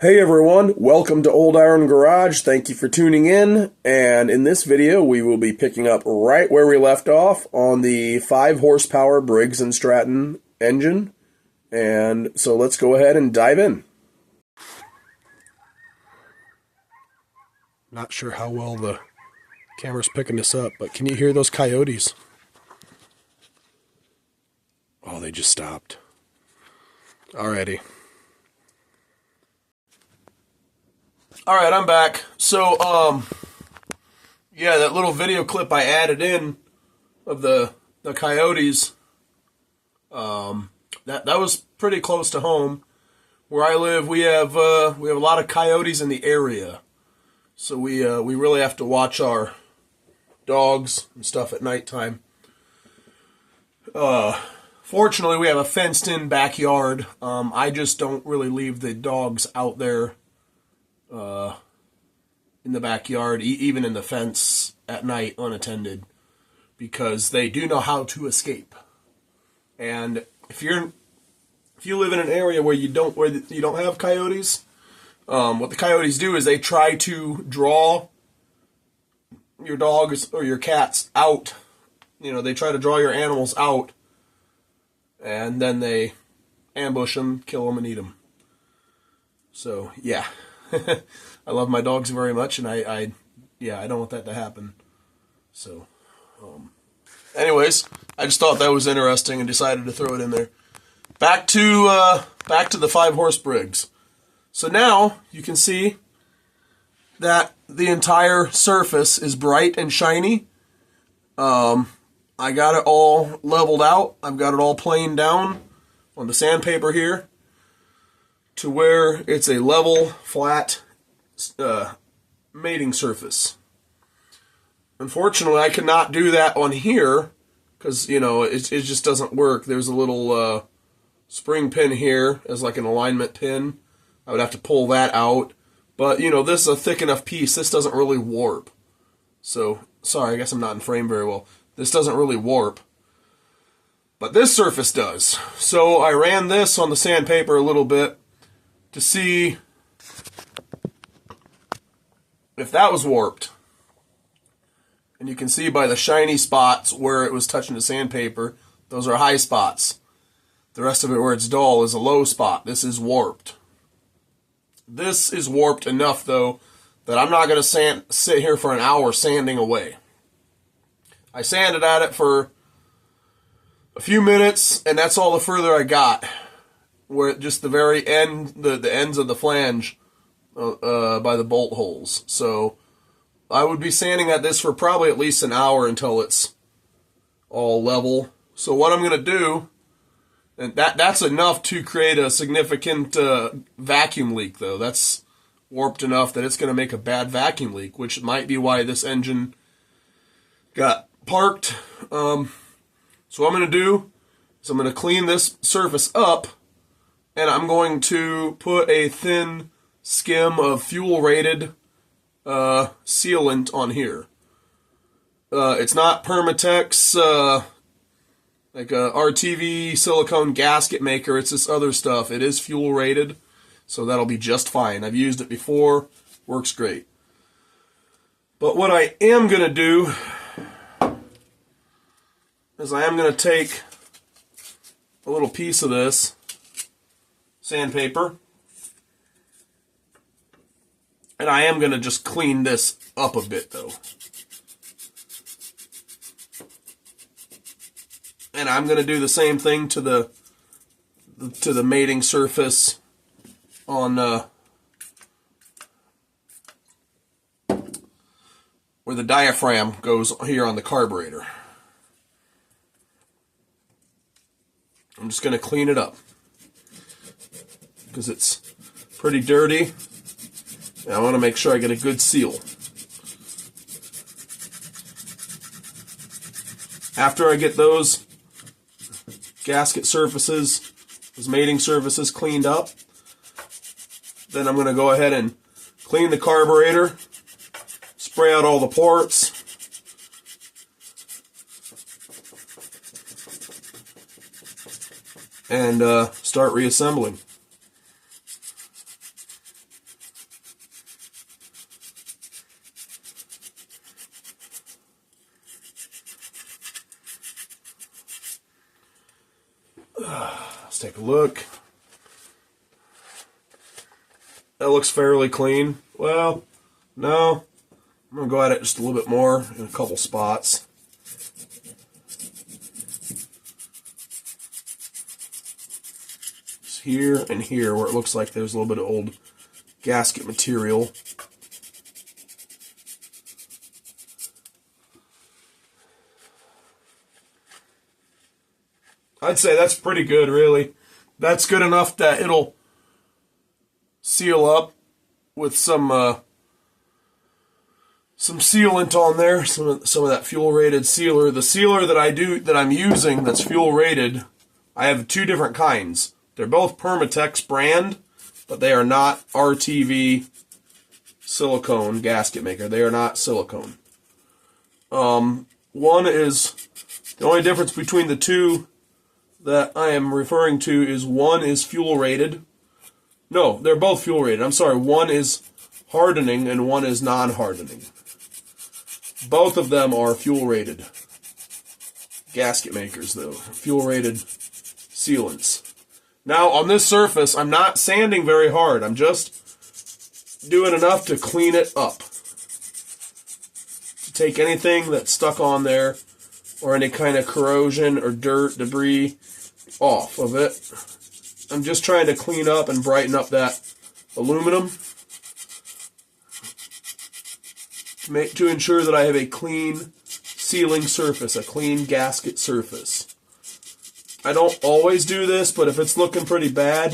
Hey everyone, welcome to Old Iron Garage. Thank you for tuning in. And in this video, we will be picking up right where we left off on the 5 horsepower Briggs and Stratton engine. And so let's go ahead and dive in. Not sure how well the camera's picking this up, but can you hear those coyotes? Oh, they just stopped. Alrighty. Alright, I'm back. So, yeah, that little video clip I added in of the coyotes, that was pretty close to home. Where I live, we have a lot of coyotes in the area. So we really have to watch our dogs and stuff at nighttime. Fortunately, we have a fenced-in backyard. I just don't really leave the dogs out there in the backyard, even in the fence at night unattended, because they do know how to escape. And if you live in an area where you don't have coyotes, what the coyotes do is they try to draw your dogs or your cats out. You know, they try to draw your animals out, and then they ambush them, kill them, and eat them. So yeah. I love my dogs very much, and I don't want that to happen. So, anyways, I just thought that was interesting and decided to throw it in there. Back to the 5-horse Briggs. So now you can see that the entire surface is bright and shiny. I got it all leveled out. I've got it all planed down on the sandpaper here, to where it's a level, flat mating surface. Unfortunately, I cannot do that on here because, you know, it just doesn't work. There's a little spring pin here as like an alignment pin. I would have to pull that out. But, you know, this is a thick enough piece. This doesn't really warp. So, sorry, I guess I'm not in frame very well. This doesn't really warp. But this surface does. So I ran this on the sandpaper a little bit to see if that was warped. And you can see by the shiny spots where it was touching the sandpaper, those are high spots. The rest of it where it's dull is a low spot. This is warped. This is warped enough, though, that I'm not going to sit here for an hour sanding away. I sanded at it for a few minutes, and that's all the further I got. Where just the very end, the ends of the flange by the bolt holes. So I would be sanding at this for probably at least an hour until it's all level. So what I'm going to do, and that's enough to create a significant vacuum leak, though. That's warped enough that it's going to make a bad vacuum leak, which might be why this engine got parked. So what I'm going to do is I'm going to clean this surface up, and I'm going to put a thin skim of fuel-rated sealant on here. It's not Permatex, like a RTV silicone gasket maker. It's this other stuff. It is fuel-rated, so that'll be just fine. I've used it before. Works great. But what I am going to do is I am going to take a little piece of this sandpaper, and I am going to just clean this up a bit, though. And I'm going to do the same thing to the mating surface on where the diaphragm goes here on the carburetor. I'm just going to clean it up because it's pretty dirty, and I want to make sure I get a good seal. After I get those gasket surfaces, those mating surfaces cleaned up, then I'm going to go ahead and clean the carburetor, spray out all the ports, and start reassembling. Let's take a look. That looks fairly clean. Well, no. I'm going to go at it just a little bit more in a couple spots. Just here and here where it looks like there's a little bit of old gasket material. I'd say that's pretty good, really. That's good enough that it'll seal up with some sealant on there, some of that fuel rated sealer. The sealer that I'm using that's fuel rated, I have two different kinds. They're both Permatex brand, but they are not RTV silicone gasket maker. They are not silicone. One is, the only difference between the two that I am referring to is one is fuel rated. No, they're both fuel rated. I'm sorry, one is hardening and one is non-hardening. Both of them are fuel rated gasket makers, though. Fuel rated sealants. Now, on this surface, I'm not sanding very hard. I'm just doing enough to clean it up. To take anything that's stuck on there or any kind of corrosion or dirt, debris off of it. I'm just trying to clean up and brighten up that aluminum to ensure that I have a clean sealing surface, a clean gasket surface. I don't always do this, but if it's looking pretty bad,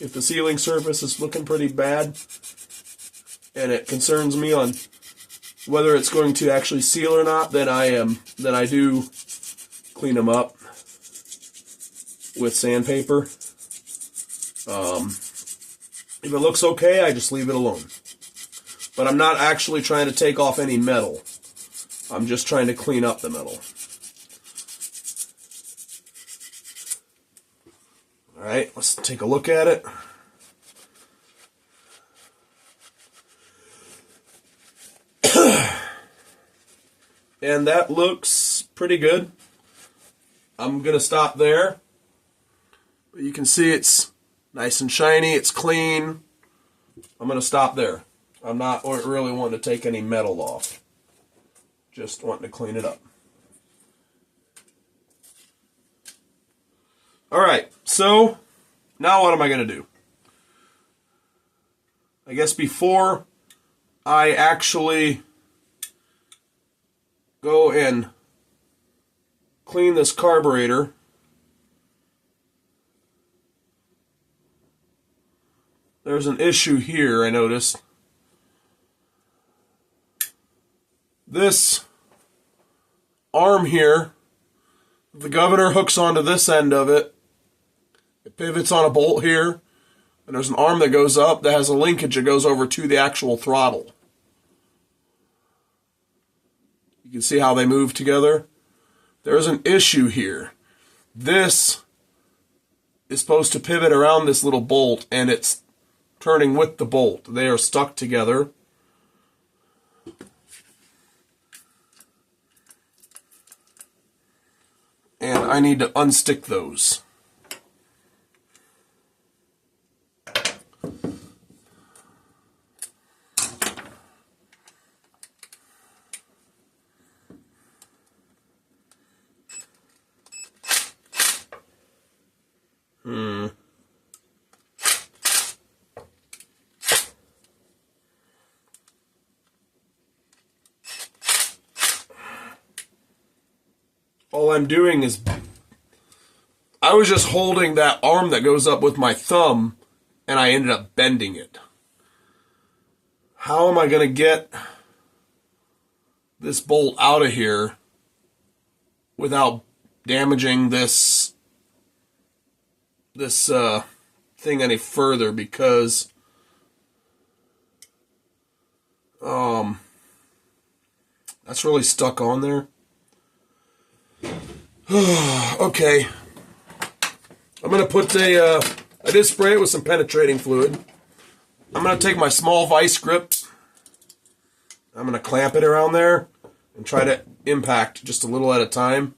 if the sealing surface is looking pretty bad, and it concerns me on whether it's going to actually seal or not, then I do clean them up with sandpaper. If it looks okay, I just leave it alone. But I'm not actually trying to take off any metal. I'm just trying to clean up the metal. Alright, let's take a look at it. And that looks pretty good. I'm going to stop there. But you can see it's nice and shiny, it's clean. I'm going to stop there. I'm not really wanting to take any metal off. Just wanting to clean it up. Alright, so now what am I going to do? I guess before I actually go and clean this carburetor, there's an issue here, I noticed. This arm here, the governor hooks onto this end of it. It pivots on a bolt here, and there's an arm that goes up that has a linkage that goes over to the actual throttle. You can see how they move together. There's an issue here. This is supposed to pivot around this little bolt, and it's turning with the bolt. They are stuck together. And I need to unstick those. All I'm doing is, I was just holding that arm that goes up with my thumb, and I ended up bending it. How am I going to get this bolt out of here without damaging this thing any further? Because that's really stuck on there. Okay. I'm going to put I did spray it with some penetrating fluid. I'm going to take my small vice grip. I'm going to clamp it around there and try to impact just a little at a time.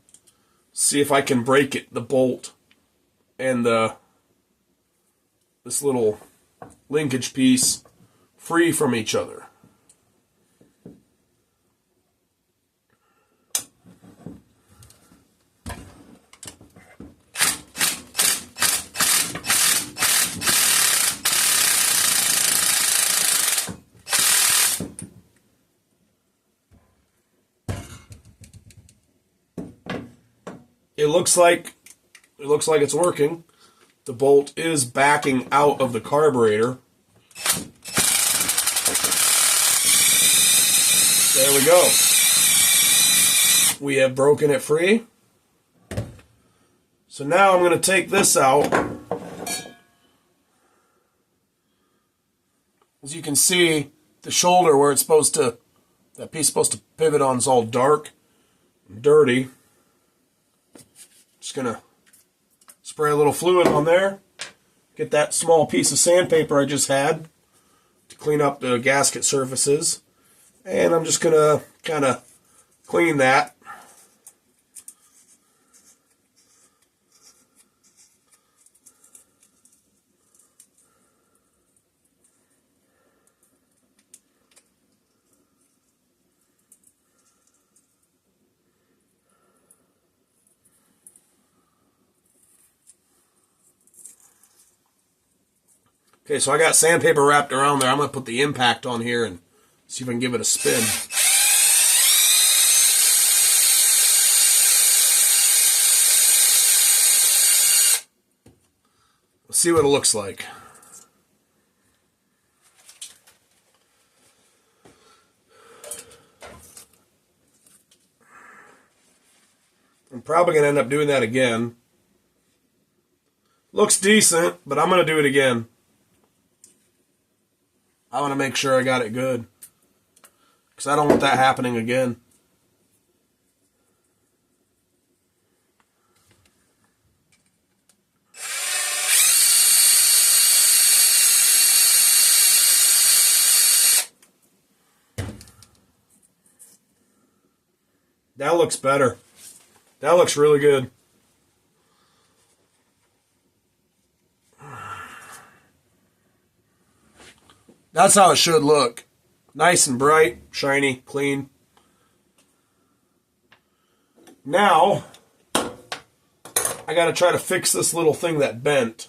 See if I can break the bolt and this little linkage piece free from each other. It looks like it's working. The bolt is backing out of the carburetor. There we go. We have broken it free. So now I'm going to take this out. As you can see, the shoulder where it's supposed to, that piece is supposed to pivot on, is all dark and dirty. Just going to spray a little fluid on there. Get that small piece of sandpaper I just had to clean up the gasket surfaces. And I'm just going to kind of clean that. Okay, so I got sandpaper wrapped around there. I'm going to put the impact on here and see if I can give it a spin. Let's see what it looks like. I'm probably going to end up doing that again. Looks decent, but I'm going to do it again. I want to make sure I got it good, because I don't want that happening again. That looks better. That looks really good. That's how it should look. Nice and bright, shiny, clean. Now, I got to try to fix this little thing that bent.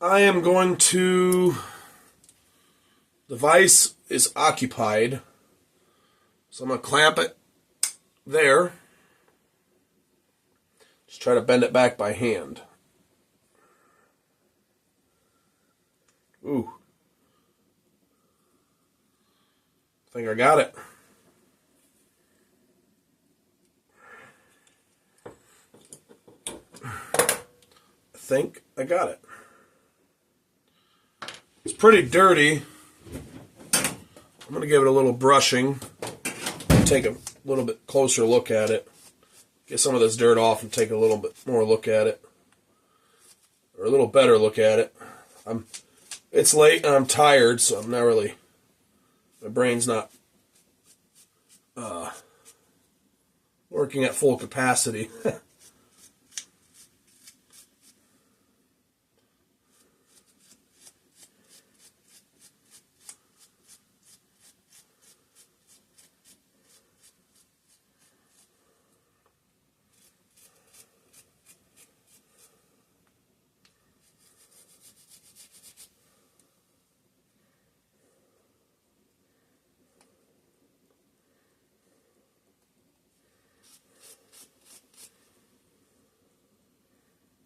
I am going to, the vise is occupied, so I'm going to clamp it there. Just try to bend it back by hand. Ooh. I think I got it. I think I got it. It's pretty dirty. I'm going to give it a little brushing. Take a little bit closer look at it. Get some of this dirt off and take a little bit more look at it. Or a little better look at it. It's late and I'm tired, so I'm not really, my brain's not working at full capacity.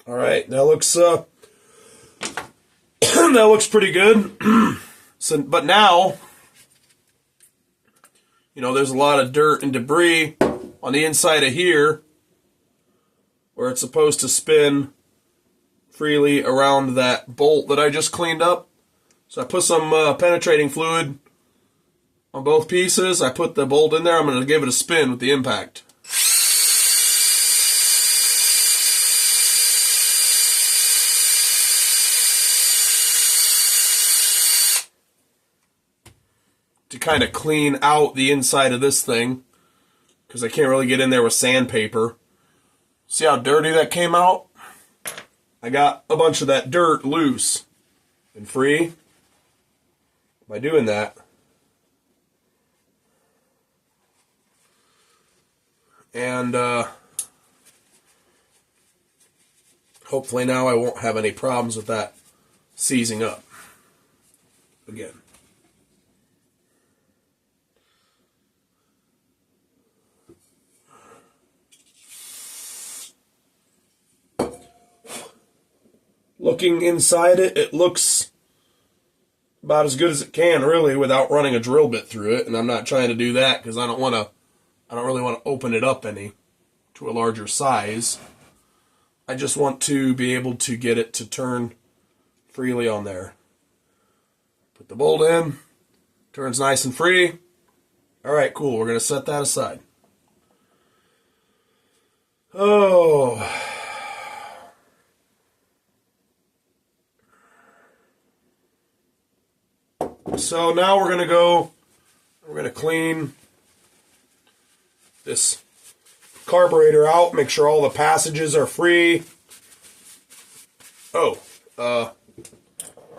All right, that looks that looks pretty good. So, but now, you know, there's a lot of dirt and debris on the inside of here, where it's supposed to spin freely around that bolt that I just cleaned up. So I put some penetrating fluid on both pieces. I put the bolt in there. I'm going to give it a spin with the impact. to kind of clean out the inside of this thing, because I can't really get in there with sandpaper. See how dirty that came out? I got a bunch of that dirt loose and free by doing that. And hopefully now I won't have any problems with that seizing up again. Looking inside it, it looks about as good as it can, really, without running a drill bit through it. And I'm not trying to do that because I don't really want to open it up any to a larger size. I just want to be able to get it to turn freely on there. Put the bolt in, turns nice and free. All right, cool. We're going to set that aside. Oh. So now we're going to clean this carburetor out, make sure all the passages are free. Oh,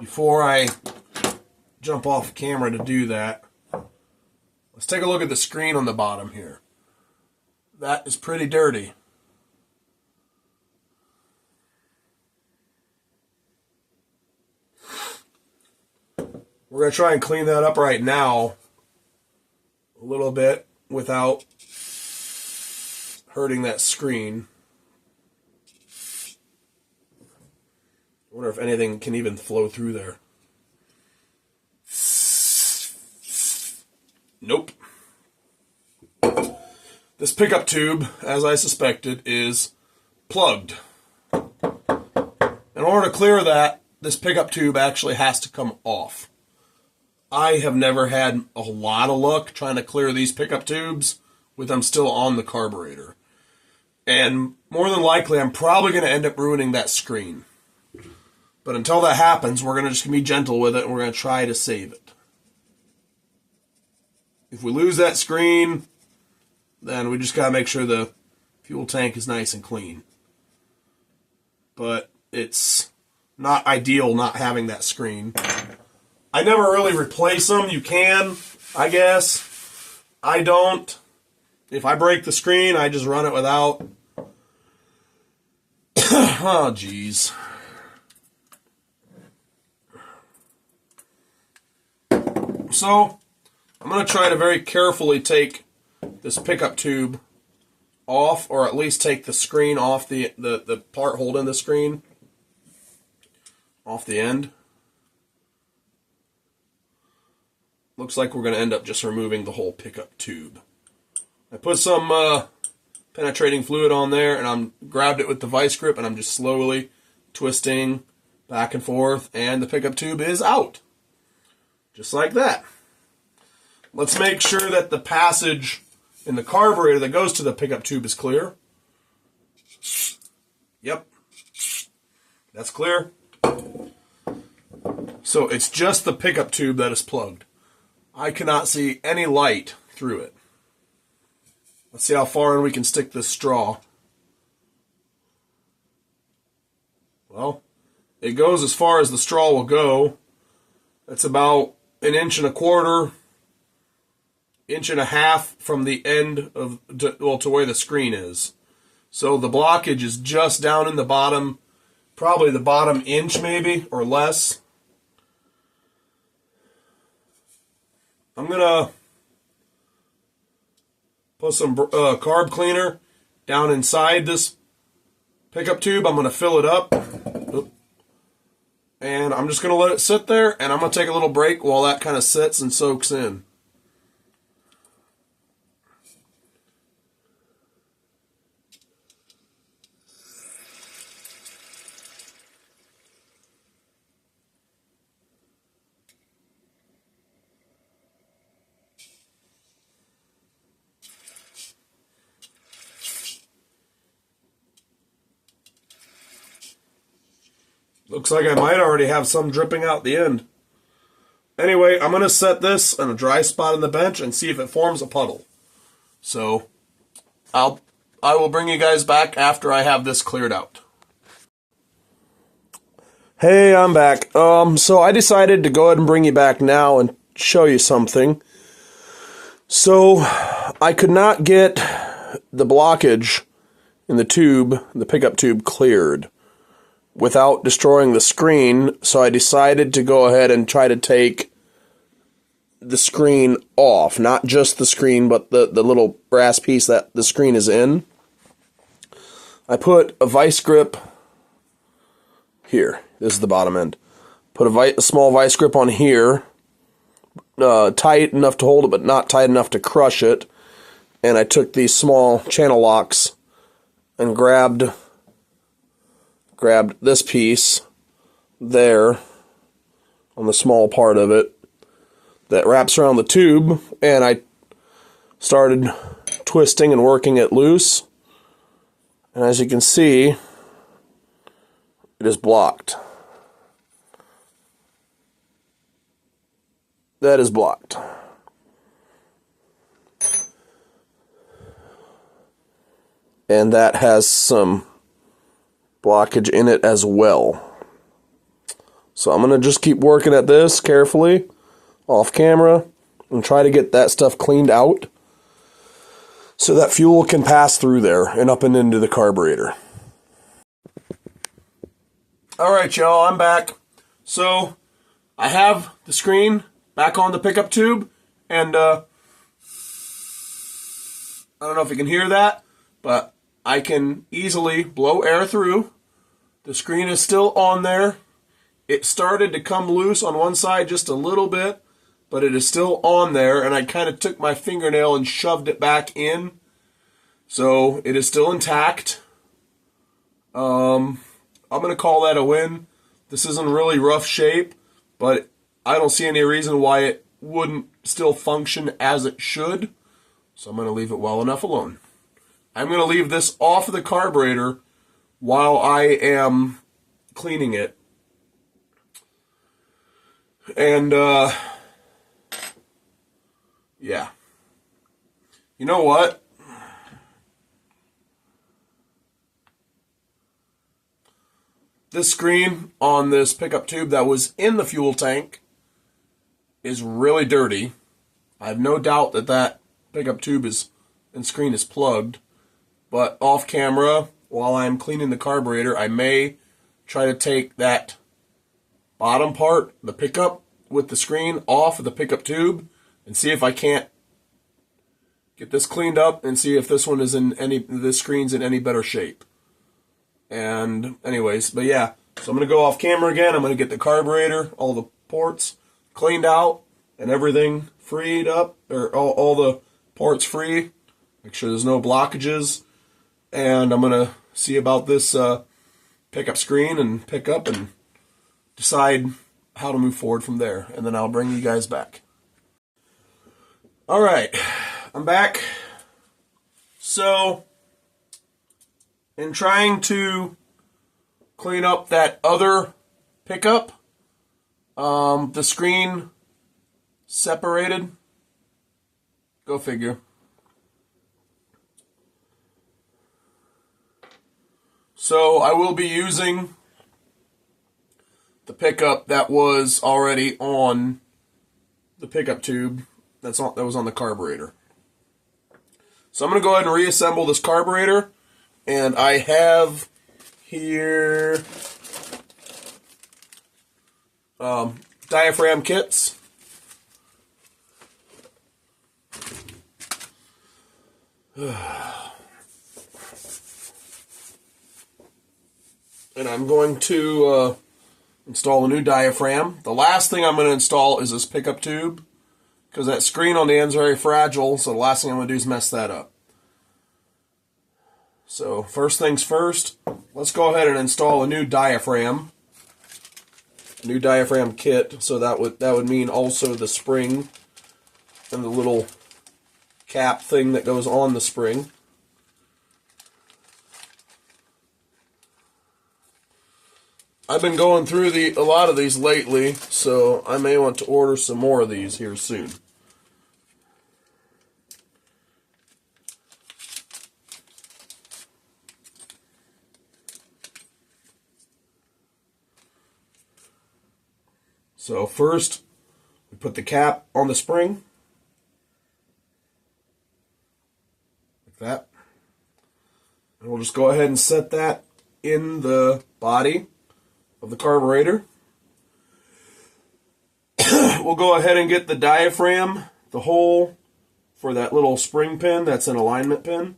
before I jump off camera to do that, let's take a look at the screen on the bottom here. That is pretty dirty. We're going to try and clean that up right now a little bit without hurting that screen. I wonder if anything can even flow through there. Nope. This pickup tube, as I suspected, is plugged. In order to clear that, this pickup tube actually has to come off. I have never had a lot of luck trying to clear these pickup tubes with them still on the carburetor. And more than likely, I'm probably going to end up ruining that screen. But until that happens, we're just going to be gentle with it, and we're going to try to save it. If we lose that screen, then we just got to make sure the fuel tank is nice and clean. But it's not ideal not having that screen. I never really replace them. You can, I guess. I don't. If I break the screen, I just run it without. Oh, geez. So, I'm going to try to very carefully take this pickup tube off, or at least take the screen off, the part holding the screen off the end. Looks like we're going to end up just removing the whole pickup tube. I put some penetrating fluid on there, and I'm grabbed it with the vice grip, and I'm just slowly twisting back and forth, and the pickup tube is out. Just like that. Let's make sure that the passage in the carburetor that goes to the pickup tube is clear. Yep. That's clear. So it's just the pickup tube that is plugged. I cannot see any light through it. Let's see how far in we can stick this straw. Well, it goes as far as the straw will go. That's about 1.25 inches, 1.5 inches from the end of, to where the screen is. So the blockage is just down in the bottom, probably the bottom inch maybe, or less. I'm going to put some carb cleaner down inside this pickup tube. I'm going to fill it up. And I'm just going to let it sit there, and I'm going to take a little break while that kind of sits and soaks in. Looks like I might already have some dripping out the end. Anyway, I'm going to set this on a dry spot on the bench and see if it forms a puddle. So I will bring you guys back after I have this cleared out. Hey, I'm back. So I decided to go ahead and bring you back now and show you something. So I could not get the blockage in the tube, the pickup tube, cleared without destroying the screen, so I decided to go ahead and try to take the screen off. Not just the screen, but the little brass piece that the screen is in. I put a vice grip here. This is the bottom end. Put a small vice grip on here, tight enough to hold it, but not tight enough to crush it. And I took these small channel locks and grabbed this piece there on the small part of it that wraps around the tube, and I started twisting and working it loose. And as you can see, it is blocked. That is blocked. And that has some blockage in it as well. So I'm going to just keep working at this carefully off camera and try to get that stuff cleaned out so that fuel can pass through there and up and into the carburetor. Alright y'all, I'm back. So I have the screen back on the pickup tube, and I don't know if you can hear that, but I can easily blow air through. The screen is still on there. It started to come loose on one side just a little bit, but it is still on there, and I kind of took my fingernail and shoved it back in. So it is still intact. I'm going to call that a win. This is in really rough shape, but I don't see any reason why it wouldn't still function as it should. So I'm going to leave it well enough alone. I'm going to leave this off of the carburetor while I am cleaning it. And, yeah. You know what? This screen on this pickup tube that was in the fuel tank is really dirty. I have no doubt that that pickup tube and screen is plugged. But off camera, while I'm cleaning the carburetor, I may try to take that bottom part, the pickup with the screen, off of the pickup tube and see if I can't get this cleaned up and see if this one is this screen's in any better shape. And anyways, but yeah, so I'm going to go off camera again. I'm going to get the carburetor, all the ports cleaned out and everything freed up, or all the ports free. Make sure there's no blockages. And I'm going to see about this pickup screen and pick up and decide how to move forward from there. And then I'll bring you guys back. Alright, I'm back. So, in trying to clean up that other pickup, the screen separated. Go figure. So I will be using the pickup that was already on the pickup tube that was on the carburetor. So I'm going to go ahead and reassemble this carburetor, and I have here diaphragm kits. And I'm going to install a new diaphragm. The last thing I'm going to install is this pickup tube, because that screen on the end is very fragile, so the last thing I'm going to do is mess that up. So first things first, let's go ahead and install a new diaphragm kit. So that would mean also the spring and the little cap thing that goes on the spring. I've been going through a lot of these lately, so I may want to order some more of these here soon. So first, we put the cap on the spring, like that. And we'll just go ahead and set that in the body of the carburetor. We'll go ahead and get the diaphragm, the hole for that little spring pin, that's an alignment pin.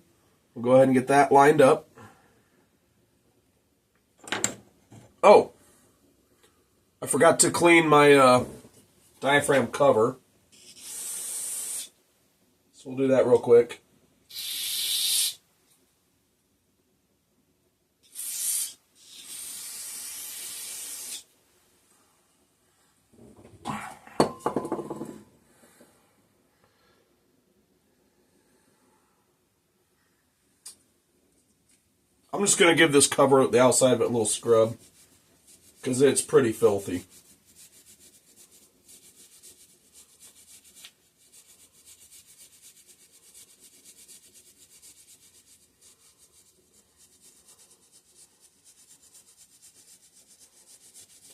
We'll go ahead and get that lined up. Oh, I forgot to clean my diaphragm cover. So we'll do that real quick. I'm just going to give this cover, the outside of it, a little scrub, because it's pretty filthy.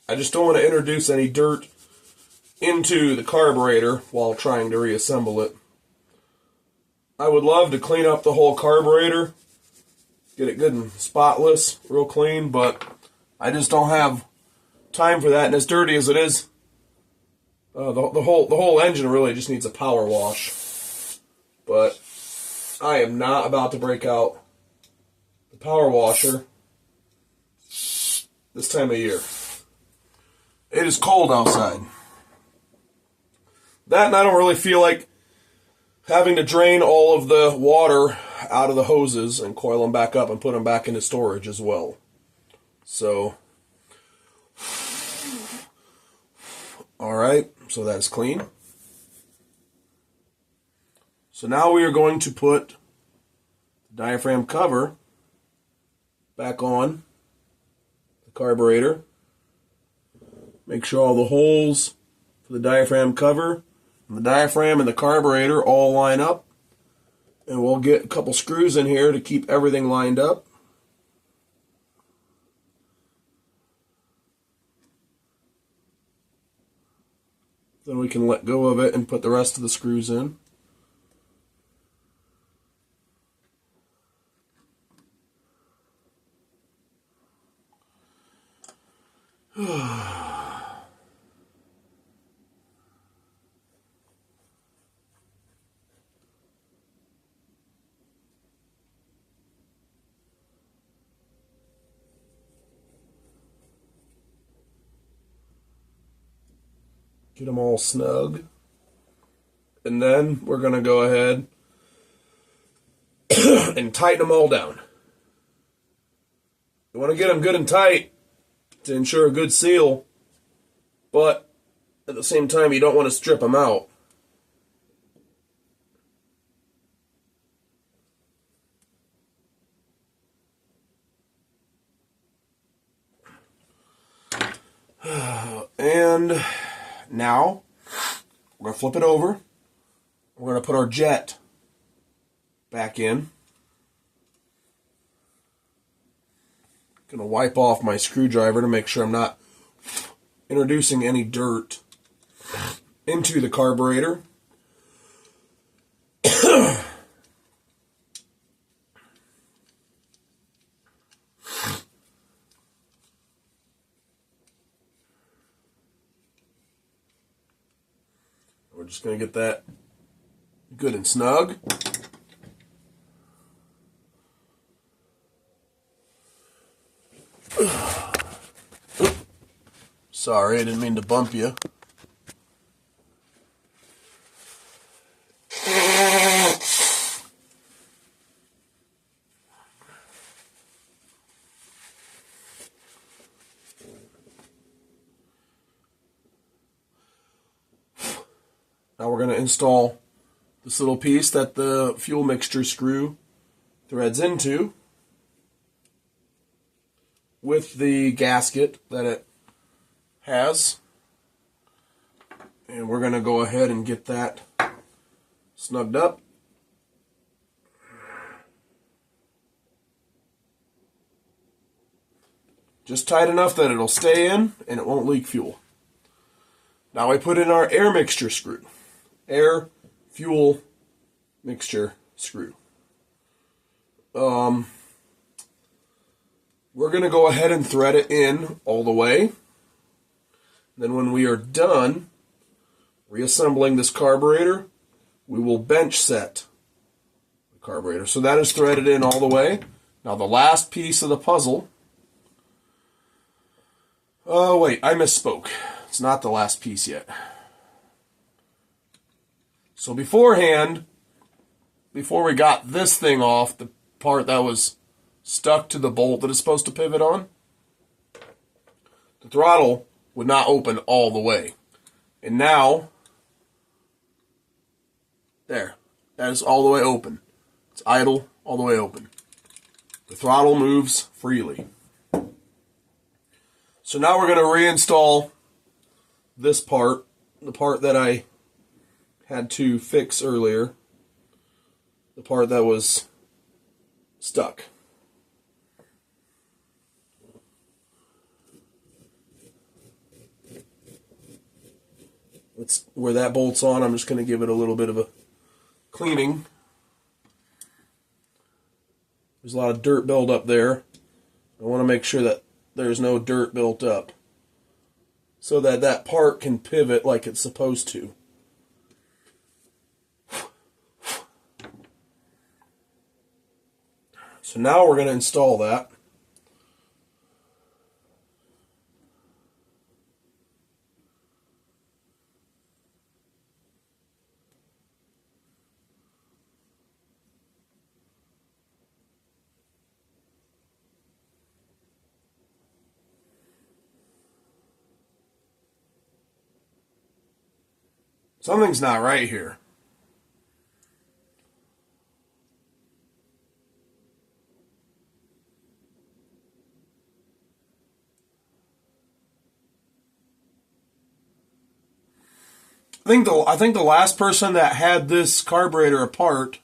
I just don't want to introduce any dirt into the carburetor while trying to reassemble it. I would love to clean up the whole carburetor, get it good and spotless, real clean, but I just don't have time for that. And as dirty as it is, the whole engine really just needs a power wash. But I am not about to break out the power washer this time of year. It is cold outside. That, and I don't really feel like having to drain all of the water out of the hoses and coil them back up and put them back into storage as well. So, alright, so that's clean. So now we are going to put the diaphragm cover back on the carburetor. Make sure all the holes for the diaphragm cover and the diaphragm and the carburetor all line up. And we'll get a couple screws in here to keep everything lined up. Then we can let go of it and put the rest of the screws in. Get them all snug. And then we're going to go ahead and tighten them all down. You want to get them good and tight to ensure a good seal, but at the same time you don't want to strip them out. And now we're going to flip it over. We're going to put our jet back in. Going to wipe off my screwdriver to make sure I'm not introducing any dirt into the carburetor. We're just going to get that good and snug. Sorry, I didn't mean to bump you. Now we're going to install this little piece that the fuel mixture screw threads into. with the gasket that it has. And we're going to go ahead and get that snugged up. Just tight enough that it'll stay in and it won't leak fuel. Now I put in our air mixture screw. Air, fuel, mixture screw. We're going to go ahead and thread it in all the way. Then when we are done reassembling this carburetor, we will bench set the carburetor. So that is threaded in all the way. Now the last piece of the puzzle. Oh wait, I misspoke. It's not the last piece yet. So beforehand, before we got this thing off, the part that was stuck to the bolt that it's supposed to pivot on, the throttle would not open all the way. And now, there, that is all the way open. It's idle, all the way open. The throttle moves freely. So now we're going to reinstall this part, the part that I had to fix earlier, the part that was stuck. It's where that bolt's on. I'm just going to give it a little bit of a cleaning. There's a lot of dirt build up there. I want to make sure that there's no dirt built up so that that part can pivot like it's supposed to. So now we're going to install that. Something's not right here. I think the last person that had this carburetor apart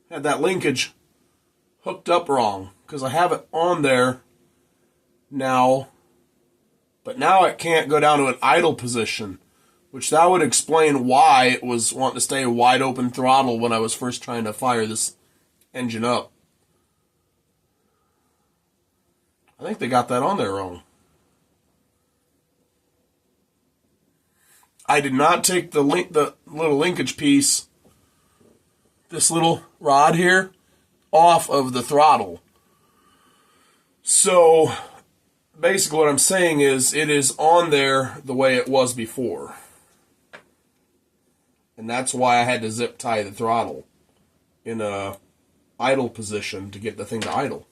had that linkage hooked up wrong, because I have it on there now, but now it can't go down to an idle position, which that would explain why it was wanting to stay wide open throttle when I was first trying to fire this engine up. I think they got that on there wrong. I did not take the little linkage piece, this little rod here, off of the throttle. So basically what I'm saying is it is on there the way it was before. And that's why I had to zip tie the throttle in a idle position to get the thing to idle.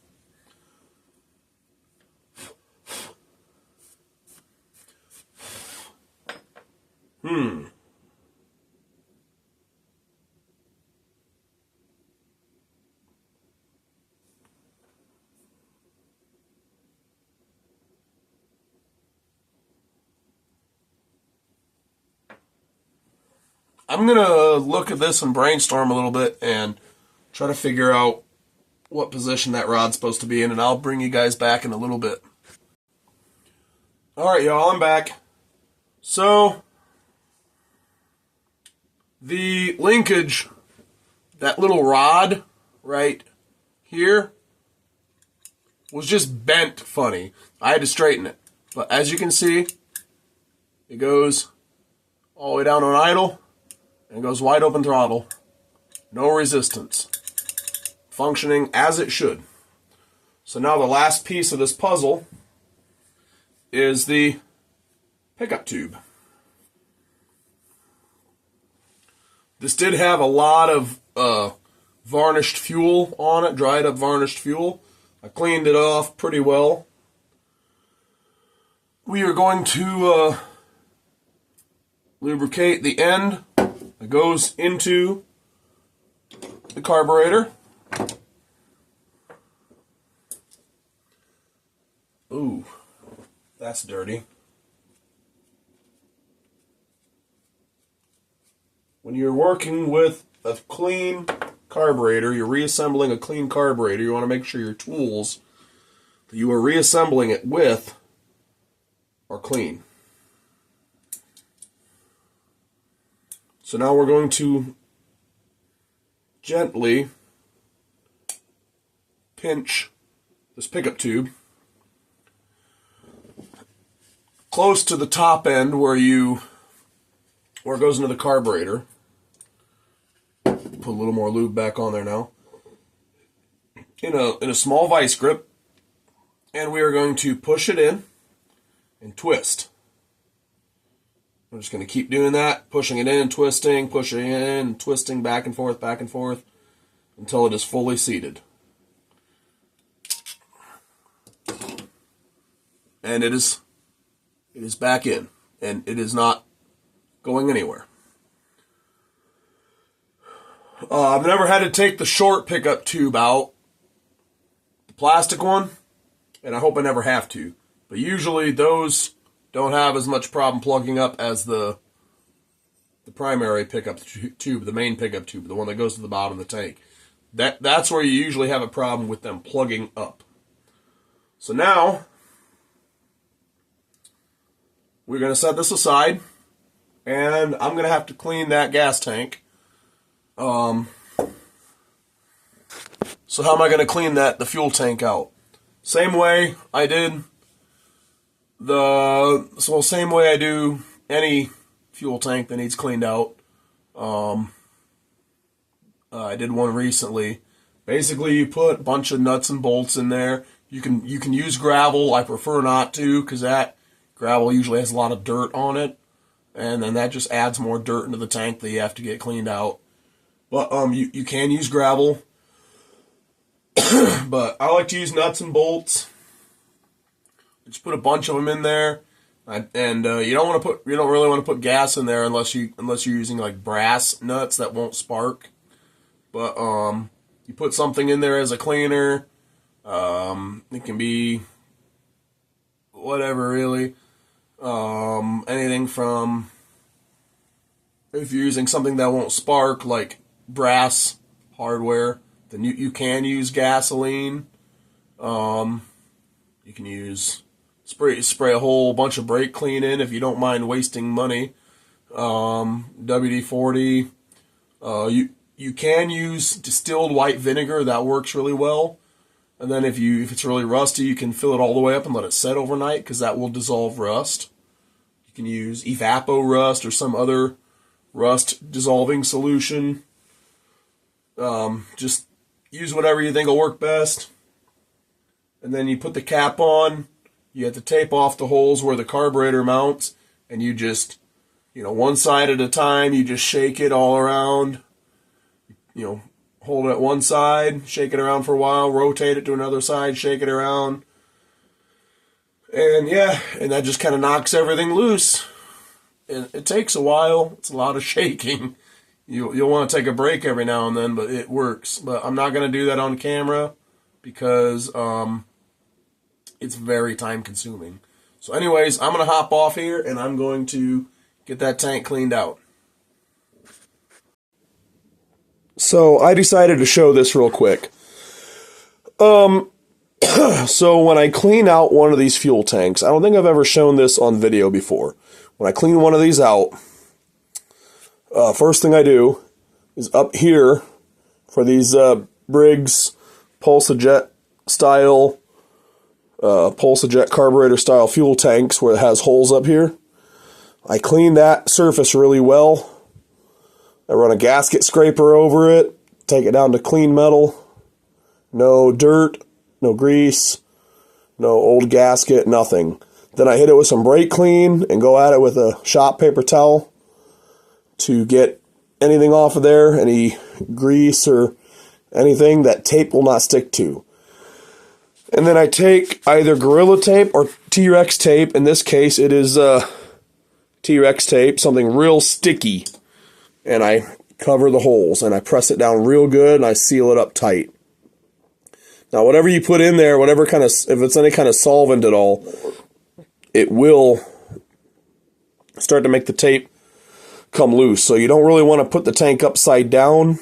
I'm going to look at this and brainstorm a little bit and try to figure out what position that rod's supposed to be in, and I'll bring you guys back in a little bit. Alright, y'all, I'm back. So, the linkage, that little rod right here, was just bent funny. I had to straighten it. But as you can see, it goes all the way down on idle, and it goes wide open throttle. No resistance. Functioning as it should. So now the last piece of this puzzle is the pickup tube. This did have a lot of varnished fuel on it, dried up varnished fuel. I cleaned it off pretty well. We are going to lubricate the end that goes into the carburetor. Ooh, that's dirty. When you're working with a clean carburetor, you're reassembling a clean carburetor, you want to make sure your tools that you are reassembling it with are clean. So now we're going to gently pinch this pickup tube close to the top end where it goes into the carburetor. Put a little more lube back on there now. In a small vice grip, and we are going to push it in and twist. We're just going to keep doing that, pushing it in, twisting, pushing it in, twisting back and forth, until it is fully seated. And it is back in, and it is not going anywhere. I've never had to take the short pickup tube out, the plastic one, and I hope I never have to. But usually those don't have as much problem plugging up as the primary pickup tube, the main pickup tube, the one that goes to the bottom of the tank. That's where you usually have a problem with them plugging up. So now we're going to set this aside, and I'm going to have to clean that gas tank. So how am I going to clean the fuel tank out? Same way I did same way I do any fuel tank that needs cleaned out. I did one recently. Basically, you put a bunch of nuts and bolts in there. You can use gravel. I prefer not to, because that gravel usually has a lot of dirt on it, and then that just adds more dirt into the tank that you have to get cleaned out. But you can use gravel, but I like to use nuts and bolts. Just put a bunch of them in there, and you don't really want to put gas in there unless you're using like brass nuts that won't spark. But you put something in there as a cleaner. It can be whatever, really. Anything from, if you're using something that won't spark, like brass hardware, then you can use gasoline. You can use spray a whole bunch of brake clean in if you don't mind wasting money. WD-40. You can use distilled white vinegar. That works really well. And then if it's really rusty, you can fill it all the way up and let it set overnight, because that will dissolve rust. You can use Evapo Rust or some other rust dissolving solution. Just use whatever you think will work best. And then you put the cap on. You have to tape off the holes where the carburetor mounts, and you just, one side at a time, you just shake it all around. Hold it at one side, shake it around for a while, rotate it to another side, shake it around. And that just kind of knocks everything loose. And it takes a while. It's a lot of shaking. You'll want to take a break every now and then, but it works. But I'm not going to do that on camera because it's very time consuming. So anyways, I'm going to hop off here and I'm going to get that tank cleaned out. So I decided to show this real quick. So when I clean out one of these fuel tanks, I don't think I've ever shown this on video before. When I clean one of these out, first thing I do is up here for these Briggs Pulsajet style, Pulsajet carburetor style fuel tanks where it has holes up here. I clean that surface really well. I run a gasket scraper over it, take it down to clean metal. No dirt, no grease, no old gasket, nothing. Then I hit it with some brake clean and go at it with a shop paper towel to get anything off of there, any grease or anything that tape will not stick to. And then I take either Gorilla Tape or T-Rex tape. In this case, it is T-Rex tape, something real sticky. And I cover the holes and I press it down real good and I seal it up tight. Now, whatever you put in there, whatever kind of, if it's any kind of solvent at all, it will start to make the tape come loose. So you don't really want to put the tank upside down,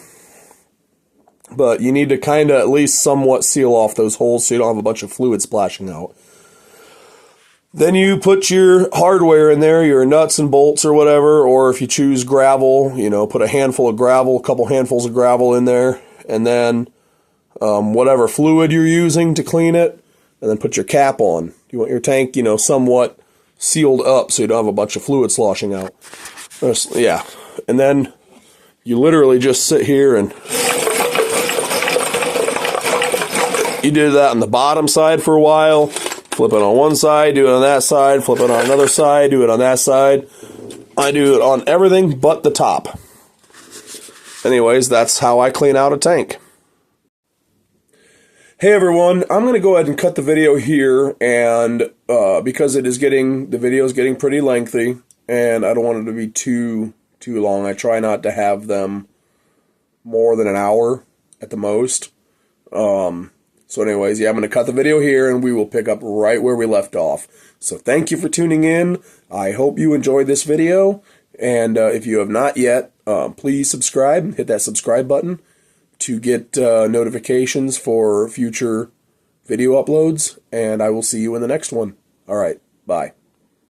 but you need to kind of at least somewhat seal off those holes so you don't have a bunch of fluid splashing out. Then you put your hardware in there, your nuts and bolts or whatever, or if you choose gravel, put a handful of gravel, a couple handfuls of gravel in there, and then whatever fluid you're using to clean it, and then put your cap on. You want your tank, somewhat sealed up so you don't have a bunch of fluid sloshing out. Yeah, and then you literally just sit here and you do that on the bottom side for a while. Flip it on one side, do it on that side, flip it on another side, do it on that side. I do it on everything but the top. Anyways, that's how I clean out a tank. Hey everyone, I'm going to go ahead and cut the video here, and because the video is getting pretty lengthy, and I don't want it to be too long. I try not to have them more than an hour at the most. So anyways, yeah, I'm going to cut the video here, and we will pick up right where we left off. So thank you for tuning in. I hope you enjoyed this video, and if you have not yet, please subscribe. Hit that subscribe button to get notifications for future video uploads, and I will see you in the next one. All right, bye.